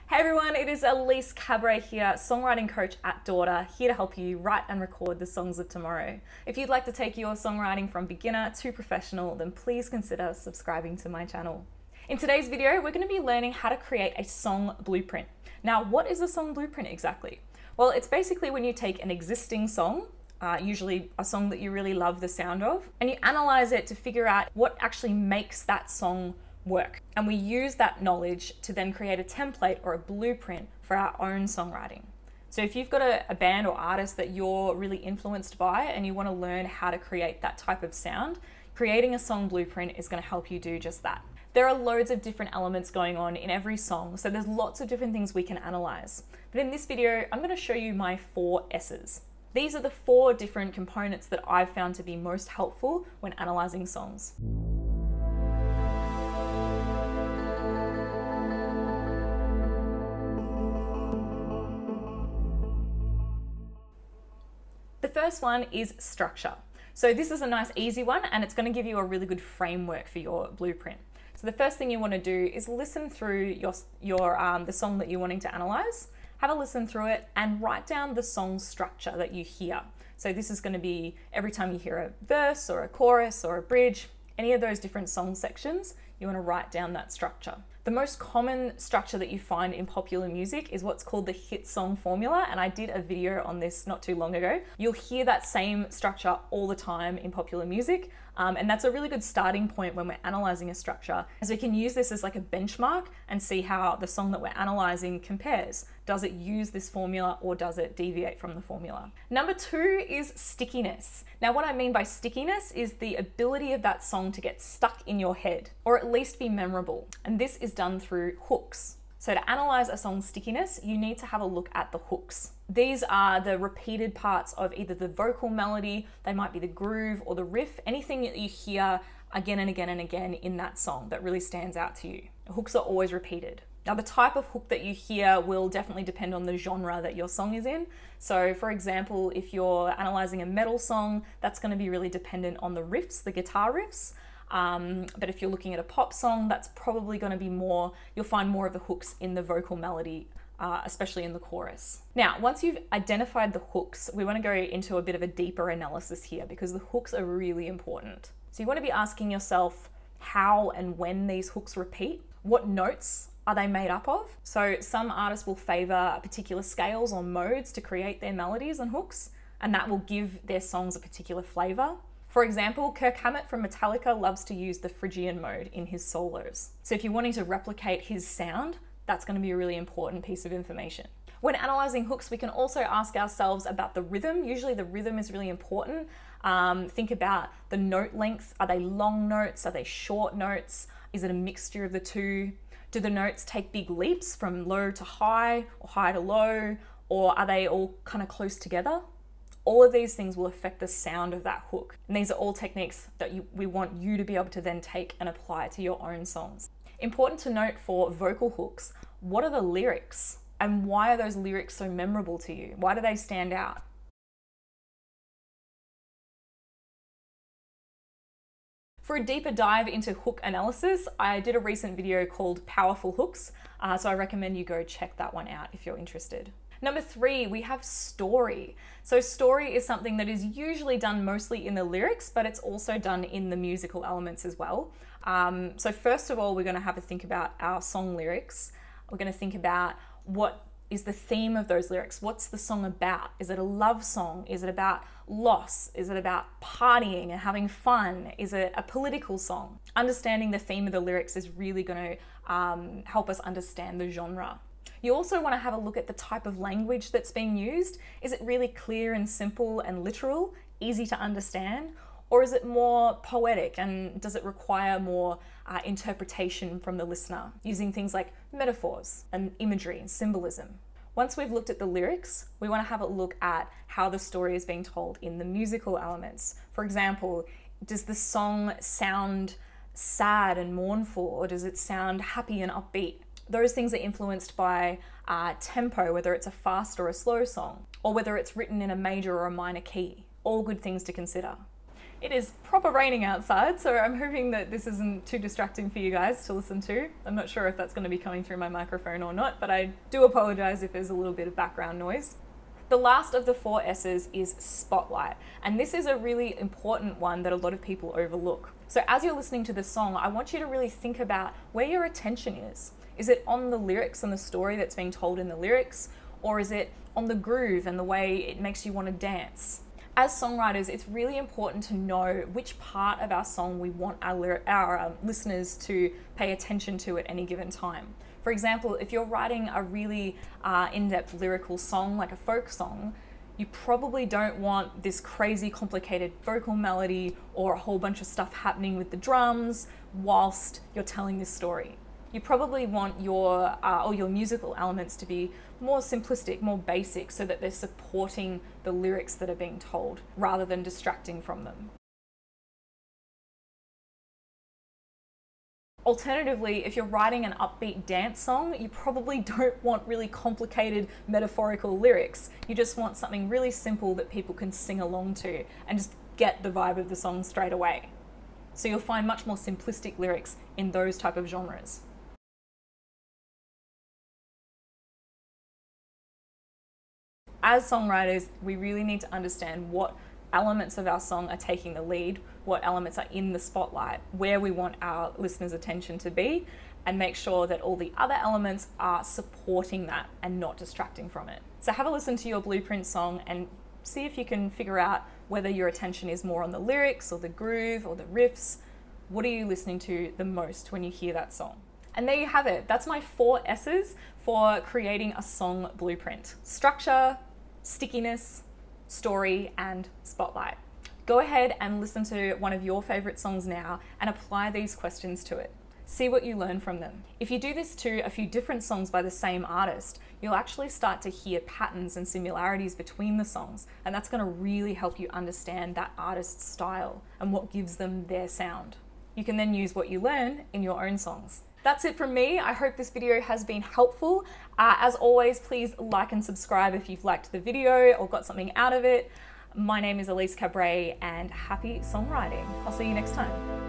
Hey everyone, it is Elise Cabret here, songwriting coach at DAWter, here to help you write and record the songs of tomorrow. If you'd like to take your songwriting from beginner to professional, then please consider subscribing to my channel. In today's video, we're going to be learning how to create a song blueprint. Now, what is a song blueprint exactly? Well, it's basically when you take an existing song, usually a song that you really love the sound of, and you analyze it to figure out what actually makes that song work. And we use that knowledge to then create a template or a blueprint for our own songwriting. So if you've got a band or artist that you're really influenced by and you want to learn how to create that type of sound, creating a song blueprint is going to help you do just that. There are loads of different elements going on in every song, so there's lots of different things we can analyze. But in this video, I'm going to show you my 4 S's. These are the 4 different components that I've found to be most helpful when analyzing songs. The first one is structure. So this is a nice easy one and it's going to give you a really good framework for your blueprint. So the first thing you want to do is listen through the song that you're wanting to analyze, have a listen through it and write down the song structure that you hear. So this is going to be every time you hear a verse or a chorus or a bridge, any of those different song sections, you want to write down that structure. The most common structure that you find in popular music is what's called the hit song formula, and I did a video on this not too long ago. You'll hear that same structure all the time in popular music, and that's a really good starting point when we're analyzing a structure, as we can use this as like a benchmark and see how the song that we're analyzing compares. Does it use this formula or does it deviate from the formula? Number 2 is stickiness. Now what I mean by stickiness is the ability of that song to get stuck in your head, or at least be memorable. And this is done through hooks. So to analyze a song's stickiness, you need to have a look at the hooks. These are the repeated parts of either the vocal melody, they might be the groove or the riff, anything that you hear again and again and again in that song that really stands out to you. The hooks are always repeated. Now the type of hook that you hear will definitely depend on the genre that your song is in. So for example, if you're analyzing a metal song, that's going to be really dependent on the riffs, the guitar riffs. But if you're looking at a pop song, that's probably going to be more, you'll find more of the hooks in the vocal melody, especially in the chorus. Now, once you've identified the hooks, we want to go into a bit of a deeper analysis here because the hooks are really important. So you want to be asking yourself how and when these hooks repeat, what notes are they made up of? So some artists will favor particular scales or modes to create their melodies and hooks, and that will give their songs a particular flavor. For example, Kirk Hammett from Metallica loves to use the Phrygian mode in his solos. So if you're wanting to replicate his sound, that's going to be a really important piece of information. When analyzing hooks, we can also ask ourselves about the rhythm. Usually the rhythm is really important. Think about the note length. Are they long notes? Are they short notes? Is it a mixture of the two? Do the notes take big leaps from low to high or high to low? Or are they all kind of close together? All of these things will affect the sound of that hook. And these are all techniques that we want you to be able to then take and apply to your own songs. Important to note for vocal hooks, what are the lyrics? And why are those lyrics so memorable to you? Why do they stand out? For a deeper dive into hook analysis, I did a recent video called Powerful Hooks, so I recommend you go check that one out if you're interested. Number 3, we have story. So story is something that is usually done mostly in the lyrics, but it's also done in the musical elements as well. So first of all, we're going to have a think about our song lyrics. We're going to think about what is the theme of those lyrics. What's the song about? Is it a love song? Is it about loss? Is it about partying and having fun? Is it a political song? Understanding the theme of the lyrics is really going to help us understand the genre. You also want to have a look at the type of language that's being used. Is it really clear and simple and literal, easy to understand? Or is it more poetic and does it require more interpretation from the listener, using things like metaphors and imagery and symbolism? Once we've looked at the lyrics, we want to have a look at how the story is being told in the musical elements. For example, does the song sound sad and mournful, or does it sound happy and upbeat? Those things are influenced by tempo, whether it's a fast or a slow song, or whether it's written in a major or a minor key. All good things to consider. It is proper raining outside, so I'm hoping that this isn't too distracting for you guys to listen to. I'm not sure if that's going to be coming through my microphone or not, but I do apologize if there's a little bit of background noise. The last of the 4 S's is spotlight, and this is a really important one that a lot of people overlook. So as you're listening to the song, I want you to really think about where your attention is. Is it on the lyrics and the story that's being told in the lyrics, or is it on the groove and the way it makes you want to dance? As songwriters, it's really important to know which part of our song we want our listeners to pay attention to at any given time. For example, if you're writing a really in-depth lyrical song, like a folk song, you probably don't want this crazy complicated vocal melody or a whole bunch of stuff happening with the drums whilst you're telling this story. You probably want your musical elements to be more simplistic, more basic, so that they're supporting the lyrics that are being told rather than distracting from them. Alternatively, if you're writing an upbeat dance song, you probably don't want really complicated metaphorical lyrics. You just want something really simple that people can sing along to and just get the vibe of the song straight away. So you'll find much more simplistic lyrics in those type of genres. As songwriters, we really need to understand what elements of our song are taking the lead, what elements are in the spotlight, where we want our listeners' attention to be, and make sure that all the other elements are supporting that and not distracting from it. So have a listen to your blueprint song and see if you can figure out whether your attention is more on the lyrics or the groove or the riffs. What are you listening to the most when you hear that song? And there you have it. That's my 4 S's for creating a song blueprint: structure, stickiness, story, and spotlight. Go ahead and listen to one of your favorite songs now and apply these questions to it. See what you learn from them. If you do this to a few different songs by the same artist, you'll actually start to hear patterns and similarities between the songs, and that's going to really help you understand that artist's style and what gives them their sound. You can then use what you learn in your own songs. That's it from me. I hope this video has been helpful. As always, please like and subscribe if you've liked the video or got something out of it. My name is Elise Cabret, and happy songwriting. I'll see you next time.